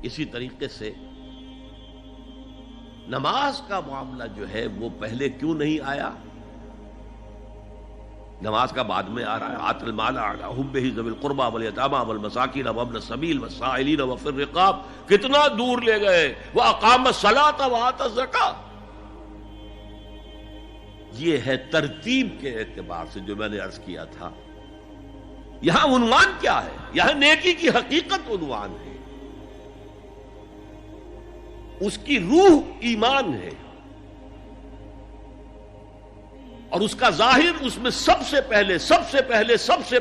اسی طریقے سے نماز کا معاملہ جو ہے وہ پہلے کیوں نہیں آیا؟ نماز کا بعد میں آ رہا ہے. آت المال علی حبہ ذوی القربى والیتامى والمساکین وابن السبیل والسائلین وفی الرقاب. کتنا دور لے گئے. واقام الصلاۃ وآتى الزکاۃ. یہ ہے ترتیب کے اعتبار سے جو میں نے عرض کیا تھا. یہاں عنوان کیا ہے؟ یہاں نیکی کی حقیقت عنوان ہے. اس کی روح ایمان ہے اور اس کا ظاہر اس میں سب سے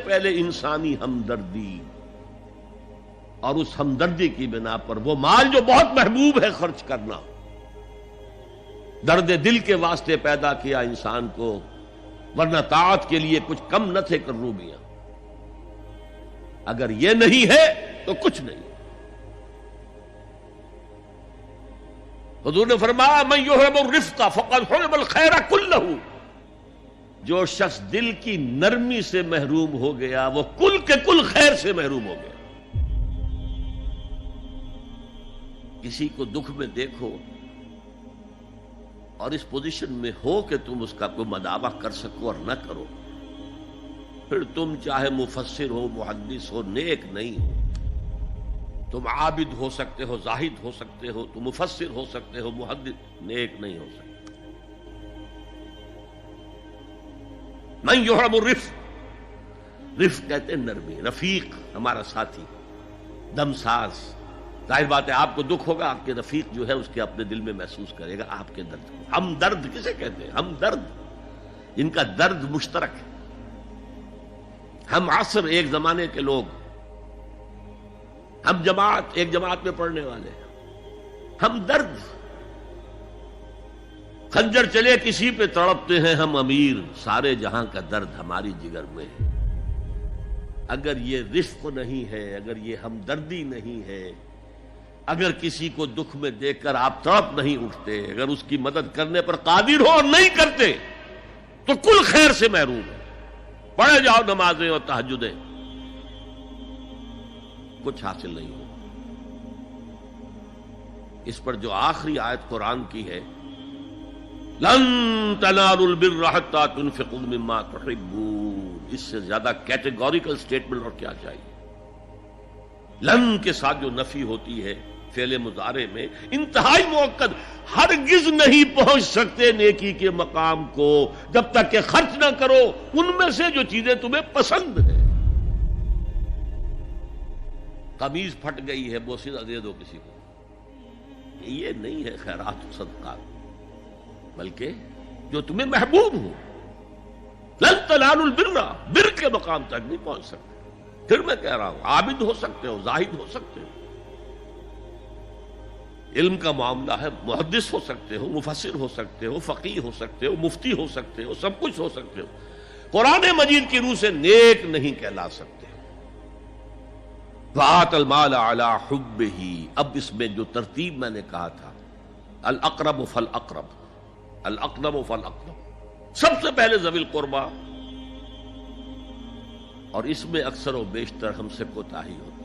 پہلے انسانی ہمدردی، اور اس ہمدردی کی بنا پر وہ مال جو بہت محبوب ہے خرچ کرنا. درد دل کے واسطے پیدا کیا انسان کو، ورنہ طاعت کے لیے کچھ کم نہ تھے کروبیاں. اگر یہ نہیں ہے تو کچھ نہیں. حضور نے فرمایا من یحرم الرفق فقد حرم الخیر کلہ. جو شخص دل کی نرمی سے محروم ہو گیا وہ کل کے کل خیر سے محروم ہو گیا. کسی کو دکھ میں دیکھو اور اس پوزیشن میں ہو کہ تم اس کا کوئی مداوع کر سکو اور نہ کرو، پھر تم چاہے مفسر ہو، محدث ہو، نیک نہیں ہو. تم عابد ہو سکتے ہو، زاہد ہو سکتے ہو، تم مفسر ہو سکتے ہو، محدث، نیک نہیں ہو سکتے. من یحرم الرفق، رفق کہتے ہیں نرمی. رفیق ہمارا ساتھی، دم ساز. ظاہر بات ہے آپ کو دکھ ہوگا، آپ کے رفیق جو ہے اس کے اپنے دل میں محسوس کرے گا آپ کے درد کو. ہم درد کسے کہتے ہیں؟ ہم درد، ان کا درد مشترک ہے. ہم عصر، ایک زمانے کے لوگ، ہم جماعت، ایک جماعت میں پڑھنے والے. ہم درد، خنجر چلے کسی پہ تڑپتے ہیں ہم امیر، سارے جہاں کا درد ہماری جگر میں ہے. اگر یہ رفق نہیں ہے، اگر یہ ہمدردی نہیں ہے، اگر کسی کو دکھ میں دیکھ کر آپ تڑپ نہیں اٹھتے، اگر اس کی مدد کرنے پر قادر ہو اور نہیں کرتے تو کل خیر سے محروم ہے. پڑھے جاؤ نمازیں اور تہجدیں، کچھ حاصل نہیں ہو. اس پر جو آخری آیت قرآن کی ہے، لن تنالوا البر حتى تنفقوا مما تحبون، اس سے زیادہ کیٹیگوریکل سٹیٹمنٹ اور کیا چاہیے. لن کے ساتھ جو نفی ہوتی ہے فعل مضارع میں، انتہائی مؤکد. ہرگز نہیں پہنچ سکتے نیکی کے مقام کو جب تک کہ خرچ نہ کرو ان میں سے جو چیزیں تمہیں پسند ہیں. قمیض پھٹ گئی ہے، بوسیدہ دے دو کسی کو، یہ نہیں ہے خیرات و صدقات، بلکہ جو تمہیں محبوب ہو. لن تنالوا البر، بر کے مقام تک نہیں پہنچ سکتے. پھر میں کہہ رہا ہوں عابد ہو سکتے ہو، زاہد ہو سکتے ہو، علم کا معاملہ ہے، محدث ہو سکتے ہو، مفسر ہو سکتے ہو، فقیہ ہو سکتے ہو، مفتی ہو سکتے ہو، سب کچھ ہو سکتے ہو. قرآن مجید کی روح سے نیک نہیں کہلا سکتے. وآت المال علی حبہ. اب اس میں جو ترتیب میں نے کہا تھا، الاقرب فالاقرب، الاقرب فالاقرب، سب سے پہلے ذوی القربیٰ. اور اس میں اکثر و بیشتر ہم سے کوتاہی ہوتی ہے.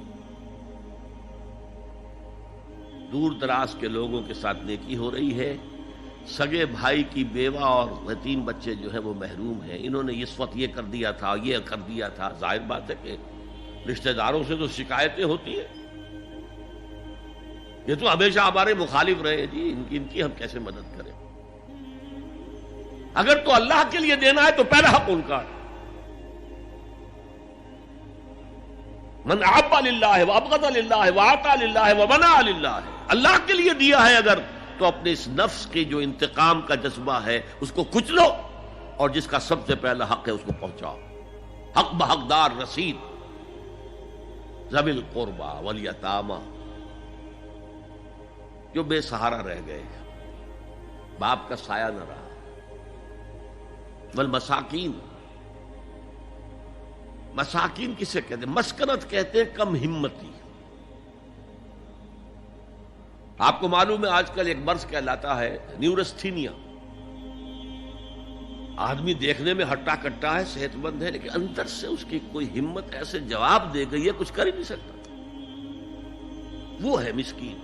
دور دراز کے لوگوں کے ساتھ نیکی ہو رہی ہے. سگے بھائی کی بیوہ اور یتیم بچے جو ہیں وہ محروم ہیں. انہوں نے اس وقت یہ کر دیا تھا، یہ کر دیا تھا. ظاہر بات ہے کہ رشتہ داروں سے تو شکایتیں ہوتی ہیں. یہ تو ہمیشہ ہمارے مخالف رہے جی، ان کی ہم کیسے مدد کریں. اگر تو اللہ کے لیے دینا ہے تو پہلا حق ان کا ہے. من احب للہ وابغض للہ واعطى للہ ومنع للہ. اللہ کے لیے دیا ہے اگر، تو اپنے اس نفس کے جو انتقام کا جذبہ ہے اس کو کچلو، اور جس کا سب سے پہلا حق ہے اس کو پہنچاؤ. حق بحقدار رسید. ذوی القربى والیتامى، جو بے سہارا رہ گئے، باپ کا سایہ نہ رہا. والمساکین، مساکین کسے کہتے ہیں؟ مسکنت کہتے ہیں کم ہمتی. آپ کو معلوم ہے آج کل ایک مرض کہلاتا ہے نیورستھینیا. آدمی دیکھنے میں ہٹا کٹا ہے، صحت مند ہے، لیکن اندر سے اس کی کوئی ہمت ایسے جواب دے گئی ہے کچھ کر ہی نہیں سکتا. وہ ہے مسکین.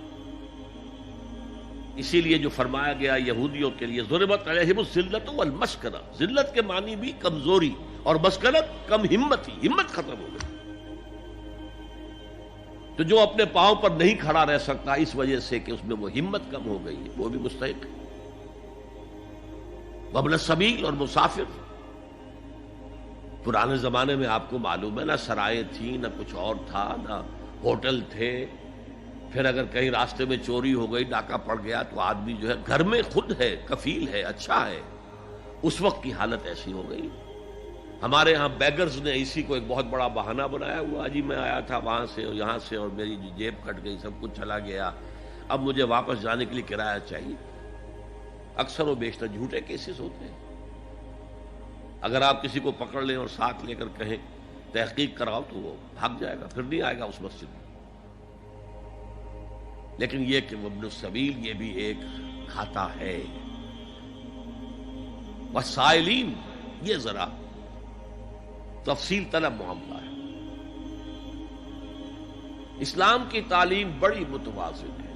اسی لیے جو فرمایا گیا یہودیوں کے لیے ضربت علیہم الذلۃ والمسکنہ، ذلت کے معنی بھی کمزوری اور مسکنت کم ہمتی، ہمت ختم ہو گئی. تو جو اپنے پاؤں پر نہیں کھڑا رہ سکتا اس وجہ سے کہ اس میں وہ ہمت کم ہو گئی ہے، وہ بھی مستحق ہے. وابن السبیل اور مسافر. پرانے زمانے میں آپ کو معلوم ہے نہ سرائے تھی، نہ کچھ اور تھا، نہ ہوٹل تھے. پھر اگر کہیں راستے میں چوری ہو گئی، ڈاکہ پڑ گیا، تو آدمی جو ہے گھر میں خود ہے، کفیل ہے، اچھا ہے. اس وقت کی حالت ایسی ہو گئی. ہمارے ہاں بیگرز نے اسی کو ایک بہت بڑا بہانہ بنایا ہوا، جی میں آیا تھا وہاں سے اور یہاں سے اور میری جیب کٹ گئی، سب کچھ چلا گیا، اب مجھے واپس جانے کے لیے کرایہ چاہیے. اکثر و بیشتر جھوٹے کیسز ہوتے ہیں. اگر آپ کسی کو پکڑ لیں اور ساتھ لے کر کہیں تحقیق کراؤ تو وہ بھاگ جائے گا، پھر نہیں آئے گا اس مسجد میں. لیکن یہ کہ ابن السبیل یہ بھی ایک کھاتا ہے. والسائلین یہ ذرا تفصیل طلب معاملہ ہے. اسلام کی تعلیم بڑی متوازن ہے.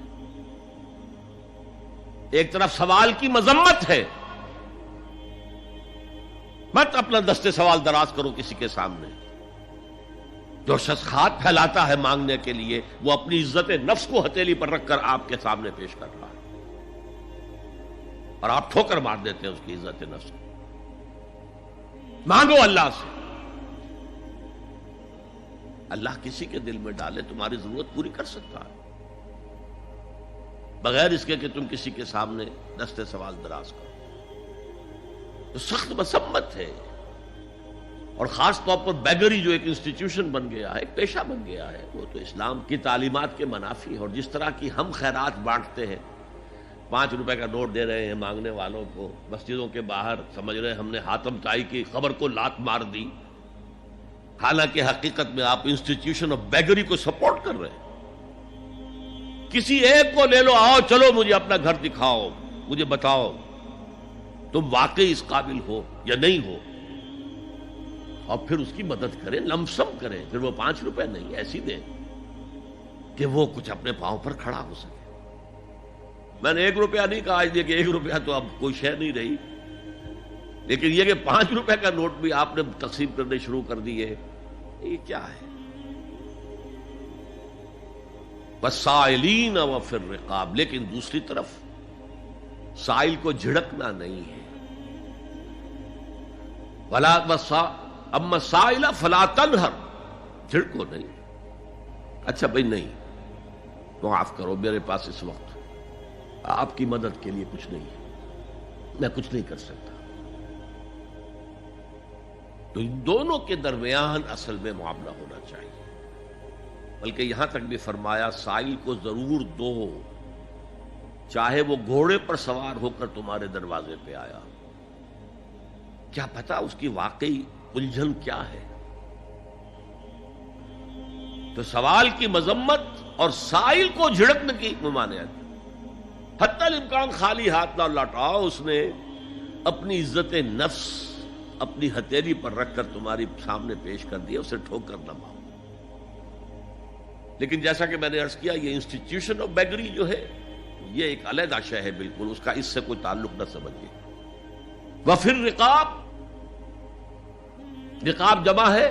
ایک طرف سوال کی مذمت ہے، مت اپنا دستے سوال دراز کرو کسی کے سامنے. جو شخص ہاتھ پھیلاتا ہے مانگنے کے لیے، وہ اپنی عزت نفس کو ہتھیلی پر رکھ کر آپ کے سامنے پیش کر رہا ہے، اور آپ ٹھوکر مار دیتے ہیں اس کی عزت نفس کو. مانگو اللہ سے. اللہ کسی کے دل میں ڈالے تمہاری ضرورت پوری کر سکتا ہے، بغیر اس کے کہ تم کسی کے سامنے دستے سوال دراز کرو. تو سخت مذمت ہے. اور خاص طور پر بیگری جو ایک انسٹیٹیوشن بن گیا ہے، ایک پیشہ بن گیا ہے، وہ تو اسلام کی تعلیمات کے منافی ہے. اور جس طرح کی ہم خیرات بانٹتے ہیں، 5 روپے کا نوٹ دے رہے ہیں مانگنے والوں کو مسجدوں کے باہر، سمجھ رہے ہیں ہم نے حاتم طائی کی خبر کو لات مار دی، حالانکہ حقیقت میں آپ انسٹیٹیوشن آف بیگری کو سپورٹ کر رہے ہیں. کسی ایک کو لے لو، آؤ چلو مجھے اپنا گھر دکھاؤ، مجھے بتاؤ تم واقعی اس قابل ہو یا نہیں ہو، اور پھر اس کی مدد کریں، لمسم کریں. پھر وہ 5 روپے نہیں ایسی دیں کہ وہ کچھ اپنے پاؤں پر کھڑا ہو سکے. میں نے 1 روپیہ نہیں کہا، اس لیے کہ 1 روپیہ تو اب کوئی شے نہیں رہی، لیکن یہ کہ 5 روپے کا نوٹ بھی آپ نے تقسیم کرنے شروع کر دیے، یہ کیا ہے؟ والسائلین وفی الرقاب. لیکن دوسری طرف سائل کو جھڑکنا نہیں ہے. اما السائل فلا تنہر، جھڑکو نہیں. اچھا بھائی نہیں تو معاف کرو، میرے پاس اس وقت آپ کی مدد کے لیے کچھ نہیں ہے، میں کچھ نہیں کر سکتا. تو ان دونوں کے درمیان اصل میں معاملہ ہونا چاہیے. بلکہ یہاں تک بھی فرمایا سائل کو ضرور دو، چاہے وہ گھوڑے پر سوار ہو کر تمہارے دروازے پہ آیا. کیا پتا اس کی واقعی الجھن کیا ہے. تو سوال کی مذمت اور سائل کو جھڑکنے کی ممانعت. حتی الامکان خالی ہاتھ نہ لوٹاؤ. اس نے اپنی عزت نفس اپنی ہتھیلی پر رکھ کر تمہاری سامنے پیش کر دیا، اسے ٹھوکر نہ مارو. لیکن جیسا کہ میں نے عرض کیا، یہ انسٹیٹیوشن آف بیگری جو ہے یہ ایک علیحدہ شے ہے، بالکل اس کا اس سے کوئی تعلق نہ سمجھیے. وفی الرقاب، رقاب جمع ہے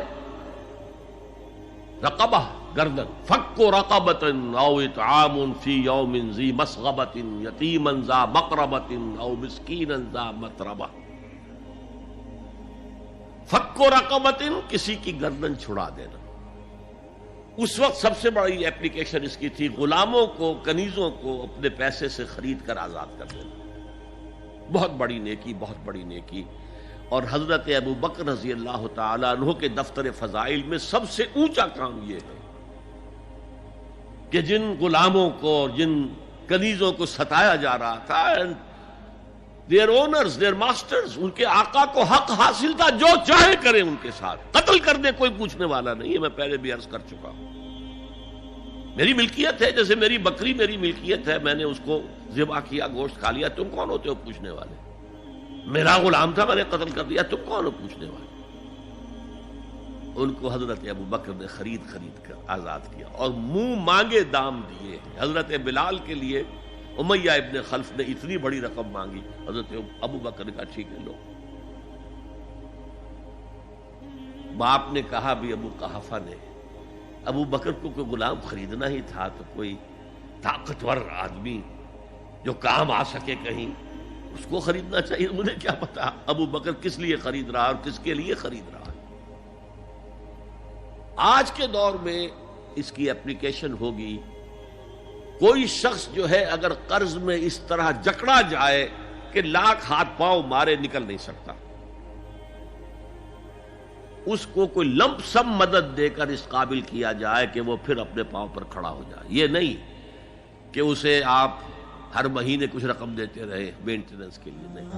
رقبہ، گردن. فک رقبۃ او اطعام فی یوم ذی مسغبۃ یتیما ذا مقربۃ او مسکینا ذا متربہ. فک رقبۃ، کسی کی گردن چھڑا دینا. اس وقت سب سے بڑی ایپلیکیشن اس کی تھی غلاموں کو، کنیزوں کو اپنے پیسے سے خرید کر آزاد کر دینا. بہت بڑی نیکی، بہت بڑی نیکی. اور حضرت ابو بکر رضی اللہ تعالی عنہ کے دفتر فضائل میں سب سے اونچا کام یہ ہے کہ جن غلاموں کو اور جن کنیزوں کو ستایا جا رہا تھا، دیئر اونرز، دیئر ماسٹرز، ان کے آقا کو حق حاصل تھا، جو چاہے کریں ان کے ساتھ، قتل کرنے کوئی پوچھنے والا نہیں ہے. میں پہلے بھی عرض کر چکا ہوں، میری ملکیت ہے، جیسے میری بکری میری ملکیت ہے، میں نے اس کو ذبح کیا، گوشت کھا لیا، تم کون ہوتے ہو پوچھنے والے؟ میرا غلام تھا، میں نے قتل کر دیا، تم کون ہو پوچھنے والے؟ ان کو حضرت ابو بکر نے خرید کر آزاد کیا اور منہ مانگے دام دیے. حضرت بلال کے لیے امیہ ابن خلف نے اتنی بڑی رقم مانگی, حضرت ابو بکر نے کہا ٹھیک ہے لو. باپ نے کہا بھی ابو قحافہ نے, ابو بکر کو کوئی غلام خریدنا ہی تھا تو کوئی طاقتور آدمی جو کام آ سکے کہیں اس کو خریدنا چاہیے. مجھے کیا پتا ابو بکر کس لیے خرید رہا اور کس کے لیے خرید رہا. آج کے دور میں اس کی اپلیکیشن ہوگی. کوئی شخص جو ہے اگر قرض میں اس طرح جکڑا جائے کہ لاکھ ہاتھ پاؤں مارے نکل نہیں سکتا, اس کو کوئی لمپ سم مدد دے کر اس قابل کیا جائے کہ وہ پھر اپنے پاؤں پر کھڑا ہو جائے. یہ نہیں کہ اسے آپ ہر مہینے کچھ رقم دیتے رہے مینٹیننس کے لیے, نہیں.